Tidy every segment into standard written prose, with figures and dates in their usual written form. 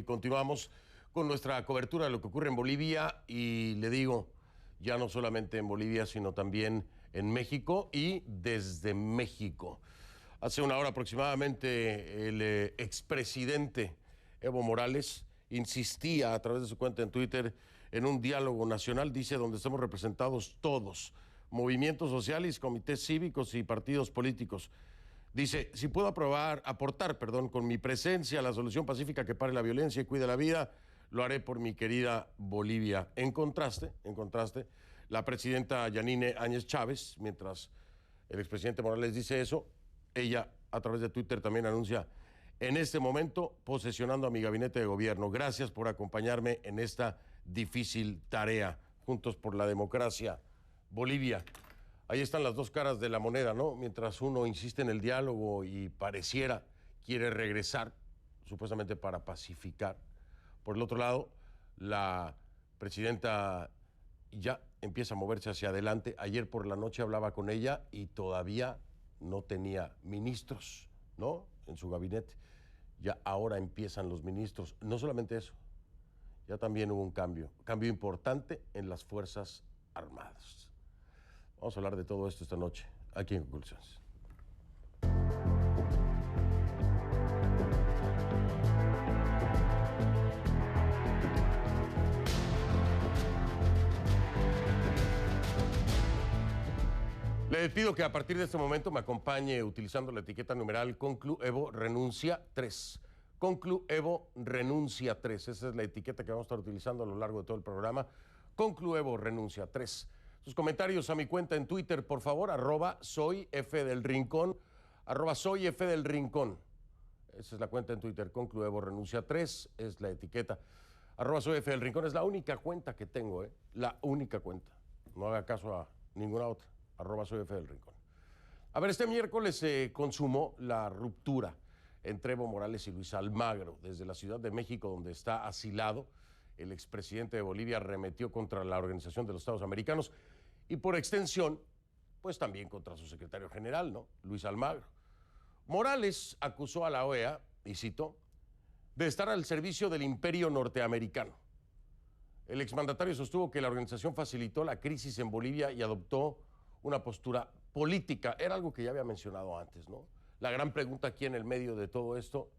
Hoy continuamos con nuestra cobertura de lo que ocurre en Bolivia y le digo, ya no solamente en Bolivia, sino también en México y desde México. Hace una hora aproximadamente el expresidente Evo Morales insistía a través de su cuenta en Twitter en un diálogo nacional, dice, donde estamos representados todos, movimientos sociales, comités cívicos y partidos políticos. Dice, si puedo aportar con mi presencia a la solución pacífica que pare la violencia y cuide la vida, lo haré por mi querida Bolivia. En contraste, la presidenta Yanine Áñez Chávez, mientras el expresidente Morales dice eso, ella a través de Twitter también anuncia, en este momento posesionando a mi gabinete de gobierno. Gracias por acompañarme en esta difícil tarea. Juntos por la democracia, Bolivia. Ahí están las dos caras de la moneda, ¿no? Mientras uno insiste en el diálogo y pareciera quiere regresar, supuestamente para pacificar. Por el otro lado, la presidenta ya empieza a moverse hacia adelante. Ayer por la noche hablaba con ella y todavía no tenía ministros, ¿no? En su gabinete. Ya ahora empiezan los ministros. No solamente eso, ya también hubo un cambio importante en las Fuerzas Armadas. Vamos a hablar de todo esto esta noche, aquí en Conclusiones. Le pido que a partir de este momento me acompañe utilizando la etiqueta numeral Conclu Evo Renuncia 3. Conclu Evo Renuncia 3. Esa es la etiqueta que vamos a estar utilizando a lo largo de todo el programa. Conclu Evo Renuncia 3. Sus comentarios a mi cuenta en Twitter, por favor, @soyfdelrincón, @soyfdelrincón. Esa es la cuenta en Twitter, Conclu Evo Renuncia 3, es la etiqueta. @soyfdelrincón es la única cuenta que tengo, la única cuenta. No haga caso a ninguna otra, @soyfdelrincón. A ver, este miércoles se consumó la ruptura entre Evo Morales y Luis Almagro. Desde la Ciudad de México, donde está asilado, el expresidente de Bolivia arremetió contra la Organización de los Estados Americanos y por extensión, pues también contra su secretario general, ¿no? Luis Almagro. Morales acusó a la OEA, y cito, de estar al servicio del imperio norteamericano. El exmandatario sostuvo que la organización facilitó la crisis en Bolivia y adoptó una postura política. Era algo que ya había mencionado antes, ¿no? La gran pregunta aquí en el medio de todo esto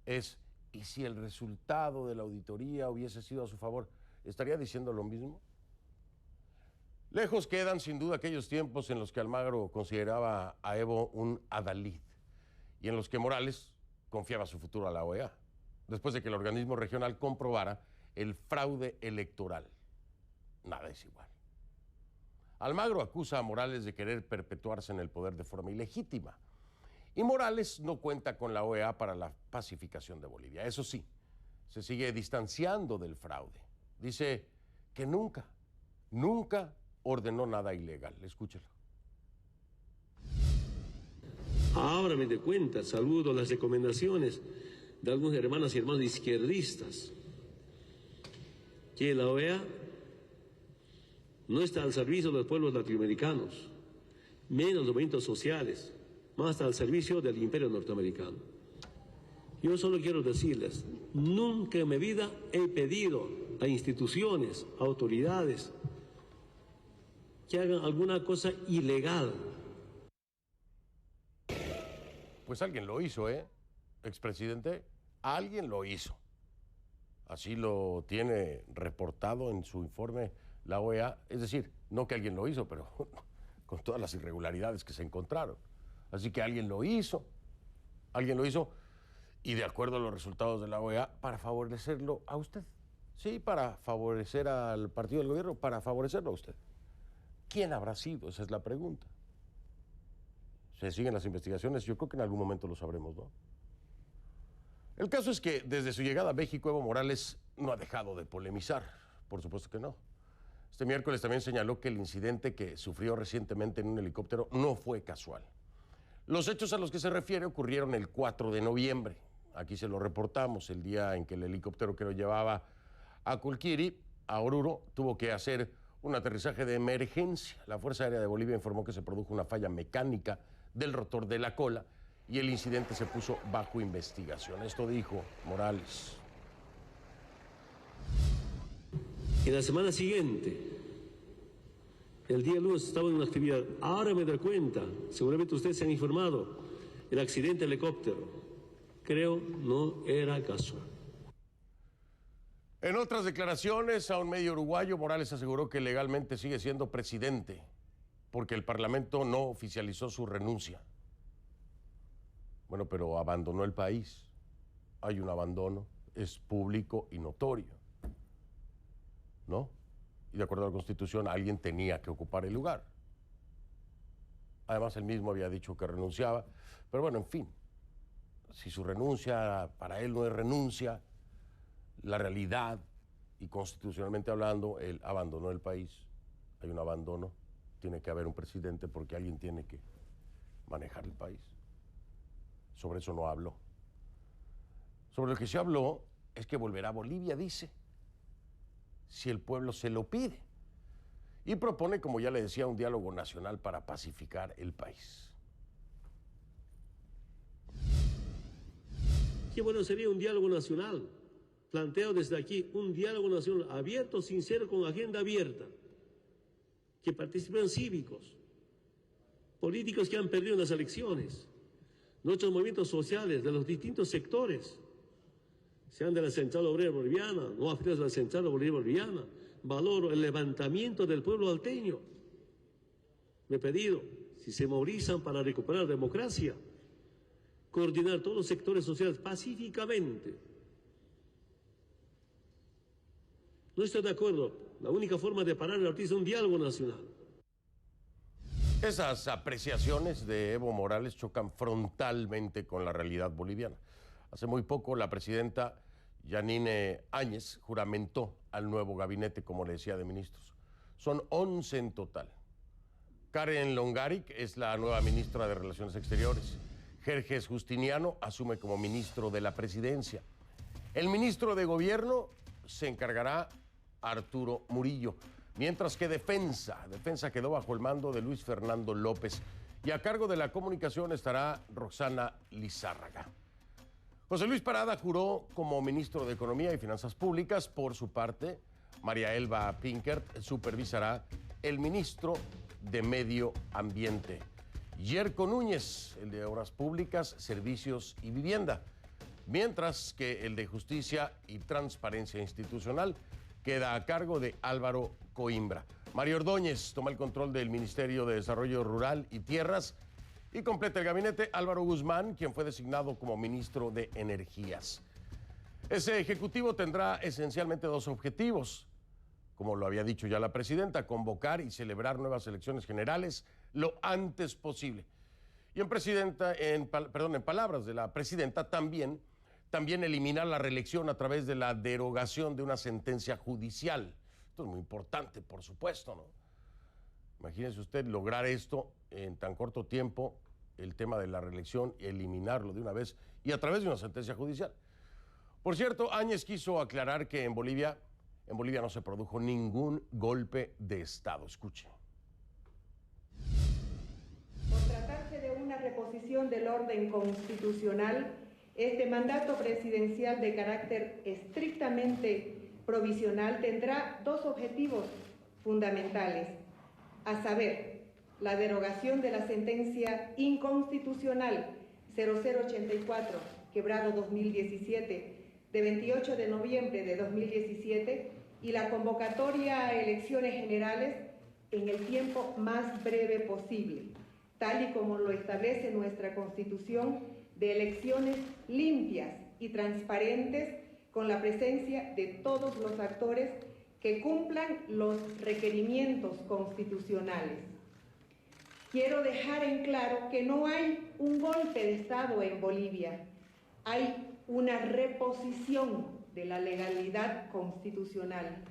es, ¿y si el resultado de la auditoría hubiese sido a su favor? ¿Estaría diciendo lo mismo? Lejos quedan sin duda aquellos tiempos en los que Almagro consideraba a Evo un adalid y en los que Morales confiaba su futuro a la OEA, después de que el organismo regional comprobara el fraude electoral. Nada es igual. Almagro acusa a Morales de querer perpetuarse en el poder de forma ilegítima. Y Morales no cuenta con la OEA para la pacificación de Bolivia. Eso sí, se sigue distanciando del fraude. Dice que nunca ordenó nada ilegal. Escúchelo. Ahora me doy cuenta, saludo las recomendaciones de algunos hermanas y hermanos izquierdistas, que la OEA no está al servicio de los pueblos latinoamericanos, menos los movimientos sociales, más está al servicio del imperio norteamericano. Yo solo quiero decirles, nunca en mi vida he pedido a instituciones, a autoridades, que hagan alguna cosa ilegal. Pues alguien lo hizo, expresidente, alguien lo hizo. Así lo tiene reportado en su informe la OEA, es decir, no que alguien lo hizo, pero con todas las irregularidades que se encontraron. Así que alguien lo hizo, y de acuerdo a los resultados de la OEA, para favorecerlo a usted. Sí, para favorecer al partido del gobierno, para favorecerlo a usted. ¿Quién habrá sido? Esa es la pregunta. Se siguen las investigaciones, yo creo que en algún momento lo sabremos, ¿no? El caso es que desde su llegada a México, Evo Morales no ha dejado de polemizar, por supuesto que no. Este miércoles también señaló que el incidente que sufrió recientemente en un helicóptero no fue casual. Los hechos a los que se refiere ocurrieron el 4 de noviembre. Aquí se lo reportamos, el día en que el helicóptero que lo llevaba a Colquiri, a Oruro, tuvo que hacer un aterrizaje de emergencia. La Fuerza Aérea de Bolivia informó que se produjo una falla mecánica del rotor de la cola y el incidente se puso bajo investigación. Esto dijo Morales. Y la semana siguiente, el día lunes estaba en una actividad. Ahora me doy cuenta, seguramente ustedes se han informado, el accidente de helicóptero. Creo no era casual. En otras declaraciones a un medio uruguayo, Morales aseguró que legalmente sigue siendo presidente porque el Parlamento no oficializó su renuncia. Bueno, pero abandonó el país. Hay un abandono, es público y notorio, ¿no? Y de acuerdo a la Constitución, alguien tenía que ocupar el lugar. Además, él mismo había dicho que renunciaba. Pero bueno, en fin, si su renuncia para él no es renuncia, la realidad, y constitucionalmente hablando, él abandonó el país. Hay un abandono, tiene que haber un presidente porque alguien tiene que manejar el país. Sobre eso no habló. Sobre lo que se habló es que volverá a Bolivia, dice, si el pueblo se lo pide. Y propone, como ya le decía, un diálogo nacional para pacificar el país. Qué bueno sería un diálogo nacional. Planteo desde aquí un diálogo nacional abierto, sincero, con agenda abierta. Que participen cívicos, políticos que han perdido en las elecciones, nuestros movimientos sociales de los distintos sectores, sean de la Central Obrera Boliviana, no afiliados a la Central Obrera Boliviana. Valoro el levantamiento del pueblo alteño. Me he pedido, si se movilizan para recuperar la democracia, coordinar todos los sectores sociales pacíficamente. No estoy de acuerdo. La única forma de parar el Ortiz es un diálogo nacional. Esas apreciaciones de Evo Morales chocan frontalmente con la realidad boliviana. Hace muy poco la presidenta Yanine Áñez juramentó al nuevo gabinete, como le decía, de ministros. Son 11 en total. Karen Longaric es la nueva ministra de Relaciones Exteriores. Jerjes Justiniano asume como ministro de la presidencia. El ministro de Gobierno se encargará Arturo Murillo, mientras que Defensa quedó bajo el mando de Luis Fernando López y a cargo de la comunicación estará Roxana Lizárraga. José Luis Parada juró como ministro de Economía y Finanzas Públicas. Por su parte, María Elba Pinkert supervisará el ministro de Medio Ambiente. Yerko Núñez, el de Obras Públicas, Servicios y Vivienda, mientras que el de Justicia y Transparencia Institucional queda a cargo de Álvaro Coimbra. Mario Ordóñez toma el control del Ministerio de Desarrollo Rural y Tierras y completa el gabinete Álvaro Guzmán, quien fue designado como ministro de Energías. Ese ejecutivo tendrá esencialmente dos objetivos, como lo había dicho ya la presidenta: convocar y celebrar nuevas elecciones generales lo antes posible. Y en palabras de la presidenta, también eliminar la reelección a través de la derogación de una sentencia judicial. Esto es muy importante, por supuesto, ¿no? Imagínese usted lograr esto en tan corto tiempo, el tema de la reelección, eliminarlo de una vez y a través de una sentencia judicial. Por cierto, Áñez quiso aclarar que en Bolivia no se produjo ningún golpe de Estado. Escuche. Por tratarse de una reposición del orden constitucional, este mandato presidencial de carácter estrictamente provisional tendrá dos objetivos fundamentales, a saber, la derogación de la sentencia inconstitucional 0084, quebrado 2017, de 28 de noviembre de 2017, y la convocatoria a elecciones generales en el tiempo más breve posible, tal y como lo establece nuestra Constitución, de elecciones limpias y transparentes con la presencia de todos los actores que cumplan los requerimientos constitucionales. Quiero dejar en claro que no hay un golpe de Estado en Bolivia, hay una reposición de la legalidad constitucional.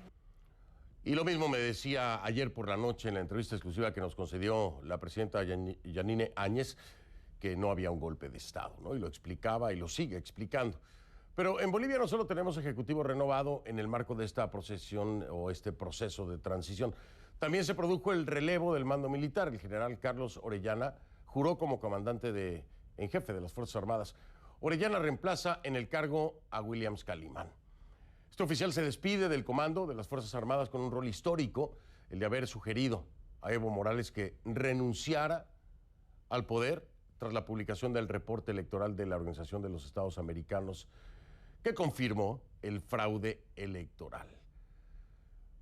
Y lo mismo me decía ayer por la noche en la entrevista exclusiva que nos concedió la presidenta Yanine Áñez, que no había un golpe de Estado, ¿no? Y lo explicaba y lo sigue explicando. Pero en Bolivia no solo tenemos ejecutivo renovado en el marco de esta procesión o este proceso de transición, también se produjo el relevo del mando militar. El general Carlos Orellana juró como comandante en jefe de las Fuerzas Armadas. Orellana reemplaza en el cargo a Williams Calimán. Este oficial se despide del comando de las Fuerzas Armadas con un rol histórico, el de haber sugerido a Evo Morales que renunciara al poder tras la publicación del reporte electoral de la Organización de los Estados Americanos que confirmó el fraude electoral.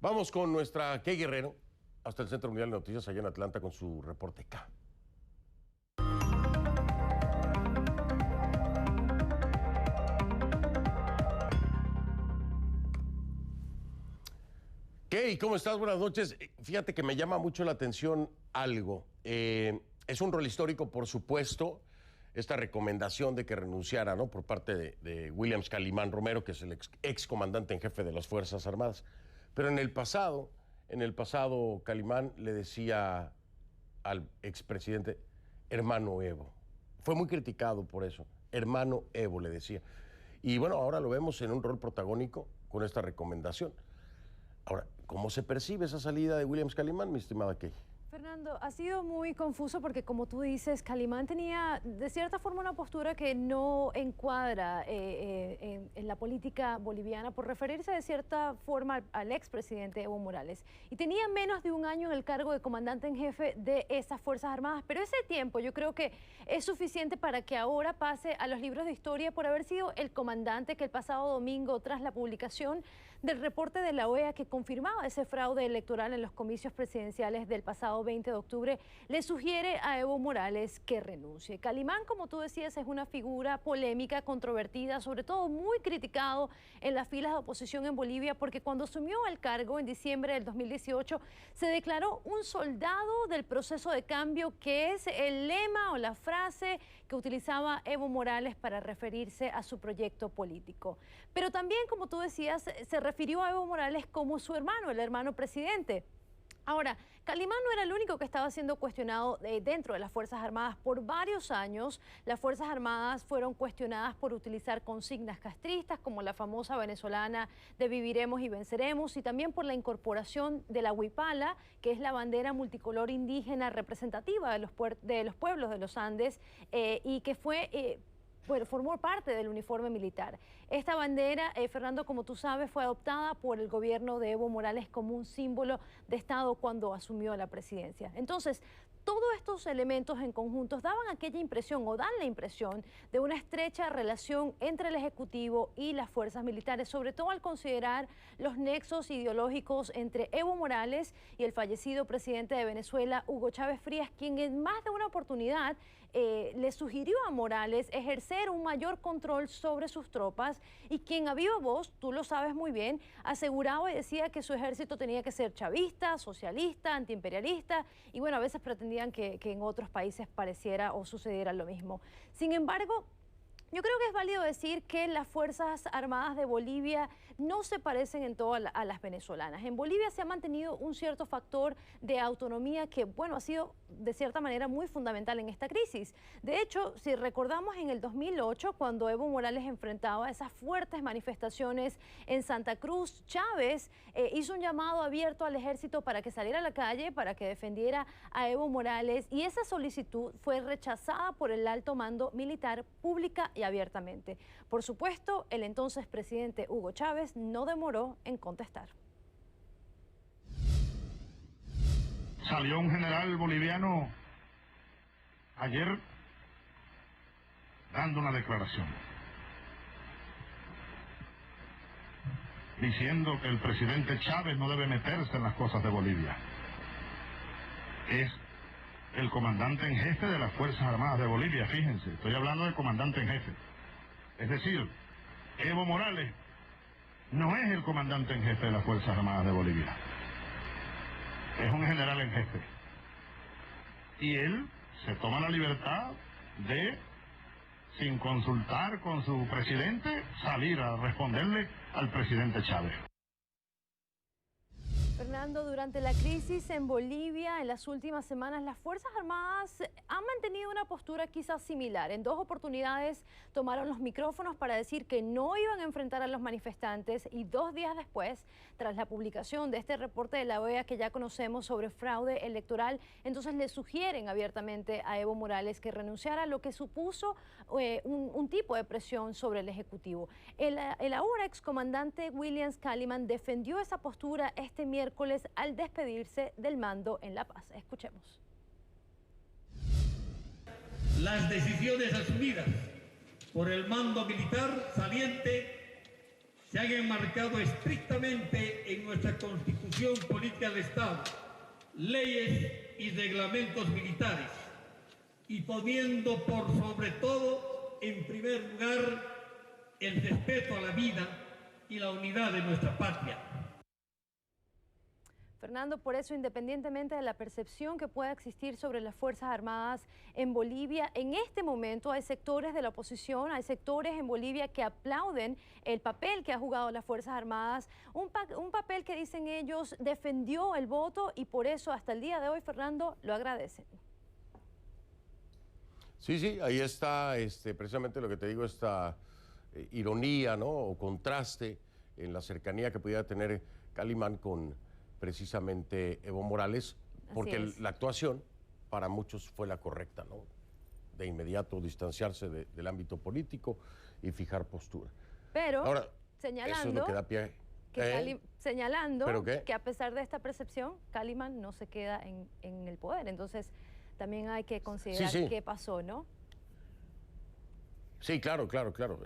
Vamos con nuestra Key Guerrero hasta el Centro Mundial de Noticias allá en Atlanta con su reporte K. Key, ¿cómo estás? Buenas noches. Fíjate que me llama mucho la atención algo. Es un rol histórico, por supuesto, esta recomendación de que renunciara, ¿no?, por parte de Williams Calimán Romero, que es el ex comandante en jefe de las Fuerzas Armadas. Pero en el pasado, Calimán le decía al expresidente, hermano Evo. Fue muy criticado por eso. Hermano Evo le decía. Y bueno, ahora lo vemos en un rol protagónico con esta recomendación. Ahora, ¿cómo se percibe esa salida de Williams Calimán, mi estimada Key? Fernando, ha sido muy confuso porque, como tú dices, Calimán tenía de cierta forma una postura que no encuadra en la política boliviana por referirse de cierta forma al expresidente Evo Morales. Y tenía menos de un año en el cargo de comandante en jefe de esas Fuerzas Armadas, pero ese tiempo yo creo que es suficiente para que ahora pase a los libros de historia por haber sido el comandante que el pasado domingo, tras la publicación del reporte de la OEA que confirmaba ese fraude electoral en los comicios presidenciales del pasado 20 de octubre, le sugiere a Evo Morales que renuncie. Calimán, como tú decías, es una figura polémica, controvertida, sobre todo muy criticado en las filas de oposición en Bolivia, porque cuando asumió el cargo en diciembre del 2018, se declaró un soldado del proceso de cambio, que es el lema o la frase que utilizaba Evo Morales para referirse a su proyecto político. Pero también, como tú decías, se refirió a Evo Morales como su hermano, el hermano presidente. Ahora, Calimán no era el único que estaba siendo cuestionado dentro de las Fuerzas Armadas. Por varios años, las Fuerzas Armadas fueron cuestionadas por utilizar consignas castristas, como la famosa venezolana de viviremos y venceremos, y también por la incorporación de la huipala, que es la bandera multicolor indígena representativa de los pueblos de los Andes, y que formó parte del uniforme militar. Esta bandera, Fernando, como tú sabes, fue adoptada por el gobierno de Evo Morales como un símbolo de Estado cuando asumió la presidencia. Entonces, todos estos elementos en conjuntos daban aquella impresión, o dan la impresión, de una estrecha relación entre el Ejecutivo y las fuerzas militares, sobre todo al considerar los nexos ideológicos entre Evo Morales y el fallecido presidente de Venezuela, Hugo Chávez Frías, quien en más de una oportunidad le sugirió a Morales ejercer un mayor control sobre sus tropas, y quien a viva voz, tú lo sabes muy bien, aseguraba y decía que su ejército tenía que ser chavista, socialista, antiimperialista, y bueno, a veces pretendían que en otros países pareciera o sucediera lo mismo. Sin embargo, yo creo que es válido decir que las Fuerzas Armadas de Bolivia no se parecen en todo a las venezolanas. En Bolivia se ha mantenido un cierto factor de autonomía que, bueno, ha sido de cierta manera muy fundamental en esta crisis. De hecho, si recordamos en el 2008, cuando Evo Morales enfrentaba esas fuertes manifestaciones en Santa Cruz, Chávez hizo un llamado abierto al ejército para que saliera a la calle, para que defendiera a Evo Morales, y esa solicitud fue rechazada por el alto mando militar pública y abiertamente. Por supuesto, el entonces presidente Hugo Chávez no demoró en contestar. Salió un general boliviano ayer dando una declaración diciendo que el presidente Chávez no debe meterse en las cosas de Bolivia. Es el comandante en jefe de las Fuerzas Armadas de Bolivia, fíjense, estoy hablando del comandante en jefe. Es decir, Evo Morales no es el comandante en jefe de las Fuerzas Armadas de Bolivia. Es un general en jefe. Y él se toma la libertad de, sin consultar con su presidente, salir a responderle al presidente Chávez. Fernando, durante la crisis en Bolivia, en las últimas semanas, las Fuerzas Armadas han mantenido una postura quizás similar. En 2 oportunidades tomaron los micrófonos para decir que no iban a enfrentar a los manifestantes y 2 días después, tras la publicación de este reporte de la OEA que ya conocemos sobre fraude electoral, entonces le sugieren abiertamente a Evo Morales que renunciara, lo que supuso un tipo de presión sobre el Ejecutivo. El ahora excomandante William Calimán defendió esa postura este miércoles al despedirse del mando en La Paz. Escuchemos. Las decisiones asumidas por el mando militar saliente se han enmarcado estrictamente en nuestra Constitución Política del Estado, leyes y reglamentos militares, y poniendo por sobre todo, en primer lugar, el respeto a la vida y la unidad de nuestra patria. Fernando, por eso, independientemente de la percepción que pueda existir sobre las Fuerzas Armadas en Bolivia, en este momento hay sectores de la oposición, hay sectores en Bolivia que aplauden el papel que ha jugado las Fuerzas Armadas, un papel que dicen ellos defendió el voto y por eso hasta el día de hoy, Fernando, lo agradecen. Sí, ahí está precisamente lo que te digo, esta ironía, ¿no? O contraste en la cercanía que pudiera tener Calimán con precisamente Evo Morales, porque la actuación para muchos fue la correcta, ¿no? De inmediato distanciarse del ámbito político y fijar postura. Pero ahora, señalando, eso es lo que da pie. Señalando ¿Pero que a pesar de esta percepción, Calimán no se queda en el poder. Entonces, también hay que considerar qué pasó, ¿no? Sí, claro,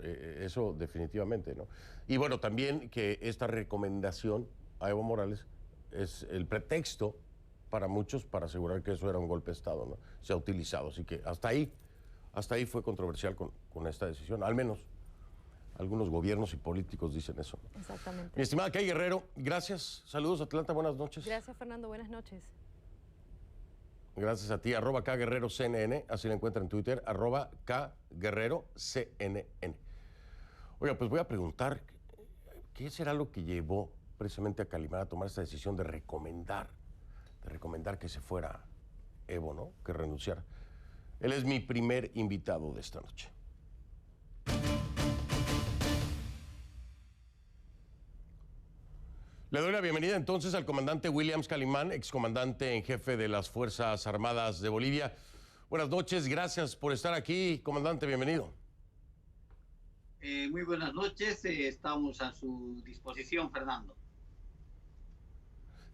eso definitivamente, ¿no? Y bueno, también que esta recomendación a Evo Morales es el pretexto para muchos para asegurar que eso era un golpe de Estado, ¿no? Se ha utilizado, así que hasta ahí fue controversial con esta decisión, al menos algunos gobiernos y políticos dicen eso. Exactamente. Mi estimada Kay Guerrero, gracias, saludos Atlanta, buenas noches. Gracias Fernando, buenas noches. Gracias a ti, @KGuerreroCNN, así la encuentra en Twitter, @KGuerreroCNN. Oiga, pues voy a preguntar, ¿qué será lo que llevó precisamente a Calimán a tomar esta decisión de recomendar que se fuera Evo, ¿no? Que renunciara? Él es mi primer invitado de esta noche. Le doy la bienvenida entonces al comandante William Calimán, excomandante en jefe de las Fuerzas Armadas de Bolivia. Buenas noches, gracias por estar aquí, comandante, bienvenido. Muy buenas noches, estamos a su disposición, Fernando.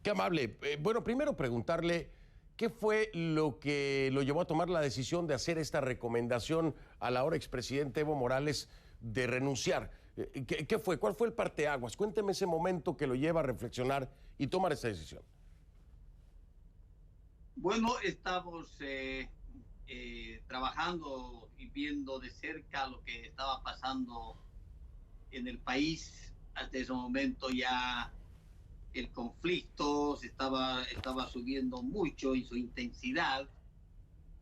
Qué amable. Bueno, primero preguntarle, ¿qué fue lo que lo llevó a tomar la decisión de hacer esta recomendación al ahora expresidente Evo Morales de renunciar? ¿Qué fue? ¿Cuál fue el parteaguas? Cuénteme ese momento que lo lleva a reflexionar y tomar esta decisión. Bueno, estamos trabajando y viendo de cerca lo que estaba pasando en el país. Hasta ese momento ya el conflicto estaba subiendo mucho en su intensidad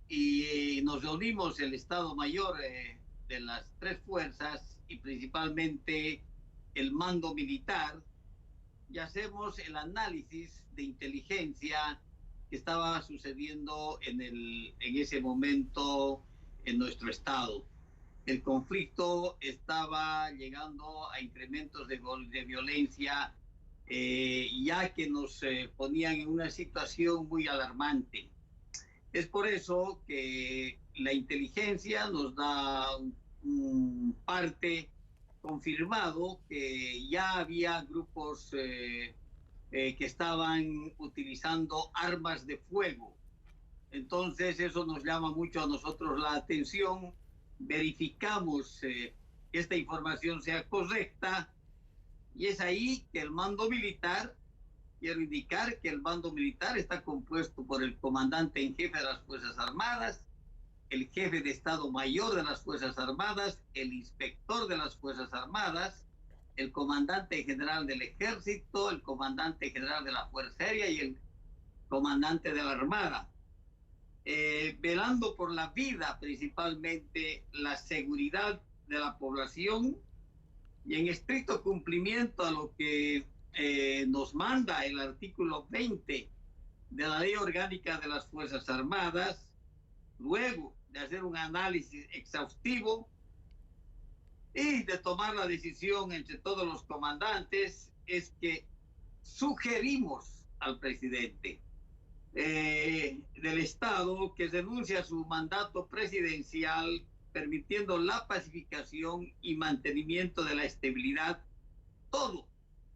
y nos reunimos el Estado Mayor de las 3 fuerzas y principalmente el mando militar y hacemos el análisis de inteligencia que estaba sucediendo en ese momento en nuestro estado. El conflicto estaba llegando a incrementos de violencia, ya que nos ponían en una situación muy alarmante. Es por eso que la inteligencia nos da un parte confirmado que ya había grupos que estaban utilizando armas de fuego. Entonces eso nos llama mucho a nosotros la atención. Verificamos que esta información sea correcta y es ahí que el mando militar, quiero indicar que el mando militar está compuesto por el comandante en jefe de las Fuerzas Armadas, el jefe de Estado Mayor de las Fuerzas Armadas, el inspector de las Fuerzas Armadas, el comandante general del Ejército, el comandante general de la Fuerza Aérea y el comandante de la Armada. Velando por la vida, principalmente la seguridad de la población y en estricto cumplimiento a lo que nos manda el artículo 20 de la Ley Orgánica de las Fuerzas Armadas, luego de hacer un análisis exhaustivo y de tomar la decisión entre todos los comandantes, es que sugerimos al presidente del Estado que renuncie a su mandato presidencial, permitiendo la pacificación y mantenimiento de la estabilidad, todo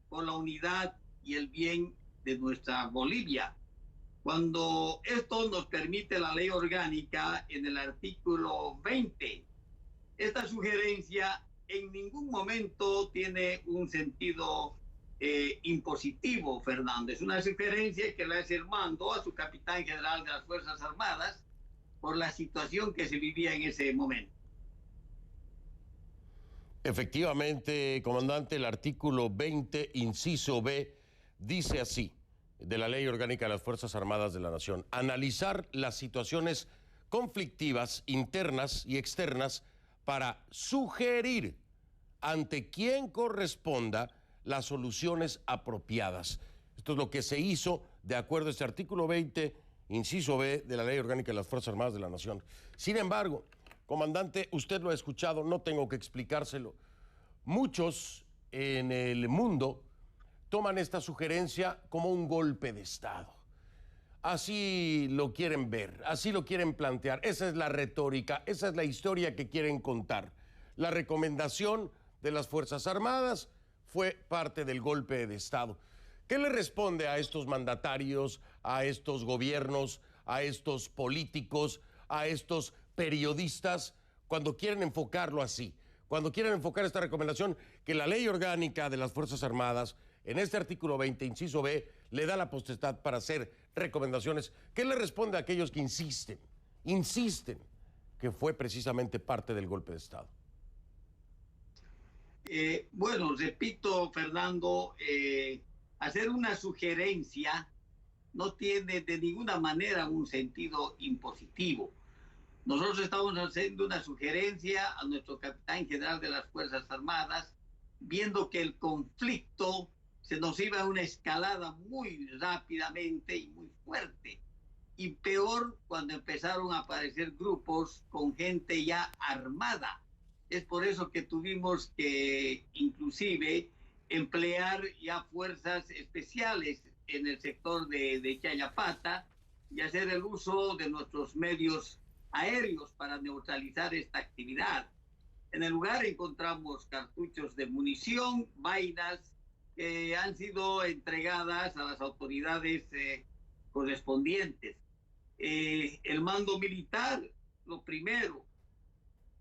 por la unidad y el bien de nuestra Bolivia. Cuando esto nos permite la ley orgánica en el artículo 20, esta sugerencia en ningún momento tiene un sentido impositivo, Fernando. Es una sugerencia que le hace el mando a su capitán general de las Fuerzas Armadas por la situación que se vivía en ese momento. Efectivamente, comandante, el artículo 20, inciso B, dice así, de la Ley Orgánica de las Fuerzas Armadas de la Nación: analizar las situaciones conflictivas internas y externas para sugerir ante quien corresponda las soluciones apropiadas. Esto es lo que se hizo de acuerdo a este artículo 20, inciso B, de la Ley Orgánica de las Fuerzas Armadas de la Nación. Sin embargo, comandante, usted lo ha escuchado, no tengo que explicárselo. Muchos en el mundo toman esta sugerencia como un golpe de Estado. Así lo quieren ver, así lo quieren plantear. Esa es la retórica, esa es la historia que quieren contar. La recomendación de las Fuerzas Armadas fue parte del golpe de Estado. ¿Qué le responde a estos mandatarios, a estos gobiernos, a estos políticos, a estos periodistas cuando quieren enfocarlo así? Cuando quieren enfocar esta recomendación que la Ley Orgánica de las Fuerzas Armadas, en este artículo 20, inciso B, le da la potestad para hacer recomendaciones. ¿Qué le responde a aquellos que insisten que fue precisamente parte del golpe de Estado? Bueno, repito, Fernando, hacer una sugerencia no tiene de ninguna manera un sentido impositivo. Nosotros estamos haciendo una sugerencia a nuestro capitán general de las Fuerzas Armadas, viendo que el conflicto se nos iba a una escalada muy rápidamente y muy fuerte. Y peor cuando empezaron a aparecer grupos con gente ya armada. Es por eso que tuvimos que inclusive emplear ya fuerzas especiales en el sector de Chayapata y hacer el uso de nuestros medios aéreos para neutralizar esta actividad. En el lugar encontramos cartuchos de munición, vainas que han sido entregadas a las autoridades correspondientes. El mando militar, lo primero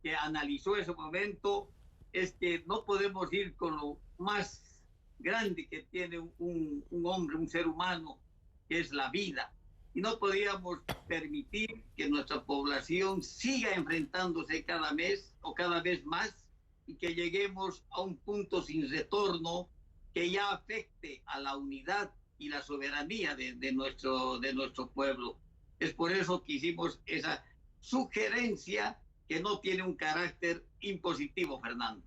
que analizó ese momento es que no podemos ir con lo más grande que tiene un hombre, un ser humano, que es la vida. Y no podíamos permitir que nuestra población siga enfrentándose cada mes o cada vez más y que lleguemos a un punto sin retorno que ya afecte a la unidad y la soberanía de nuestro pueblo. Es por eso que hicimos esa sugerencia que no tiene un carácter impositivo, Fernando.